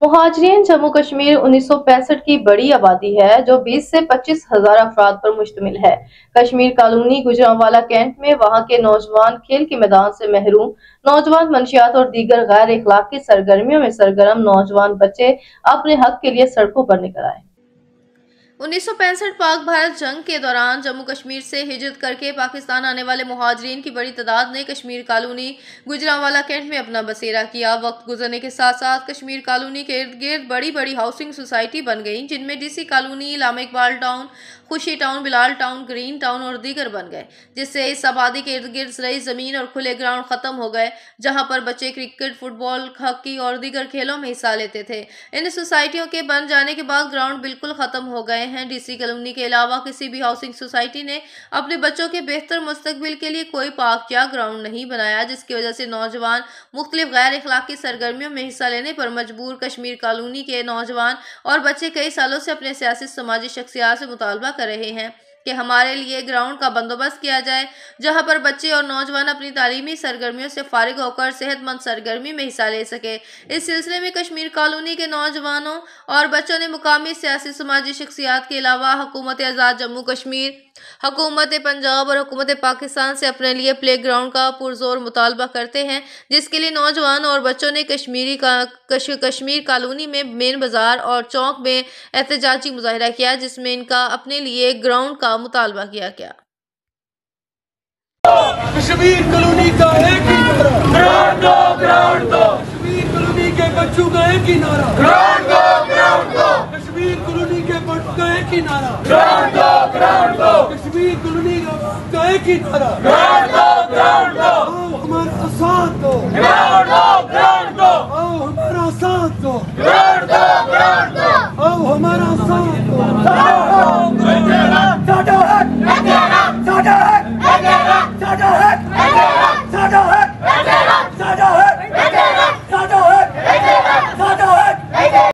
مہاجرین جموں کشمیر 1965 کی بڑی آبادی ہے جو 20 سے 25 ہزار افراد پر مشتمل ہے۔ کشمیر کالونی گجرانوالہ کینٹ میں وہاں کے نوجوان کھیل کے میدان سے محروم، نوجوان منشیات اور دیگر غیر اخلاقی سرگرمیوں میں سرگرم نوجوان بچے اپنے حق کے لیے سڑکوں پر نکل آئے۔ 1965 پاک بھارت جنگ کے دوران جموں کشمیر سے ہجرت کر کے پاکستان آنے والے مہاجرین کی بڑی تعداد نے کشمیر کالونی گجرانوالہ کینٹ میں اپنا بسیرا کیا۔ وقت گزرنے کے ساتھ ساتھ کشمیر کالونی کے ارد گرد بڑی بڑی ہاؤسنگ سوسائٹی بن گئیں، جن میں ڈی سی کالونی، علامہ اقبال ٹاؤن، خوشی ٹاؤن، بلال ٹاؤن، گرین ٹاؤن اور دیگر بن گئے، جس سے اس آبادی کے ارد گرد زرعی زمین اور کھلے گراؤنڈ ختم ہو گئے جہاں پر بچے کرکٹ، فٹ بال، ہاکی اور دیگر کھیلوں میں حصہ لیتے تھے۔ ان سوسائٹیوں کے بن جانے کے بعد گراؤنڈ بالکل ختم ہو گئے ہیں۔ ڈی سی کالونی کے علاوہ کسی بھی ہاؤسنگ سوسائٹی نے اپنے بچوں کے بہتر مستقبل کے لیے کوئی پارک یا گراؤنڈ نہیں بنایا، جس کی وجہ سے نوجوان مختلف غیر اخلاقی سرگرمیوں میں حصہ لینے پر مجبور۔ کشمیر کالونی کے نوجوان اور بچے کئی سالوں سے اپنے سیاسی سماجی شخصیات سے مطالبہ کر رہے ہیں کہ ہمارے لیے گراؤنڈ کا بندوبست کیا جائے جہاں پر بچے اور نوجوان اپنی تعلیمی سرگرمیوں سے فارغ ہو کر صحت مند سرگرمی میں حصہ لے سکے۔ اس سلسلے میں کشمیر کالونی کے نوجوانوں اور بچوں نے مقامی سیاسی سماجی شخصیات کے علاوہ حکومت آزاد جموں کشمیر، حکومت پنجاب اور حکومت پاکستان سے اپنے لیے پلے گراؤنڈ کا پرزور مطالبہ کرتے ہیں، جس کے لیے نوجوان اور بچوں نے کشمیر کالونی میں مین بازار اور چوک میں احتجاجی مظاہرہ کیا، جس میں ان کا اپنے لیے گراؤنڈ کا مطالبہ کیا گیا۔ کشمیر کالونی کا ایک ہی نعرہ، گراؤنڈ دو، گراؤنڈ دو۔ کشمیر کالونی کے بچوں کا ایک ہی نعرہ، گراؤنڈ دو، گراؤنڈ دو۔ کشمیر کالونی کے بچوں کا ایک ہی نعرہ، گراؤنڈ دو، گراؤنڈ دو۔ کشمیر کالونی کا ایک ہی نعرہ، گراؤنڈ دو، گراؤنڈ دو۔ آؤ ہمارا ساتھ دو، گراؤنڈ دو، گراؤنڈ دو۔ آؤ ہمارا ساتھ دو، گراؤنڈ دو، گراؤنڈ دو۔ آؤ ہمارا ساتھ دو، ساڈا حق، ساڈا حق، ساڈا حق، ساڈا حق۔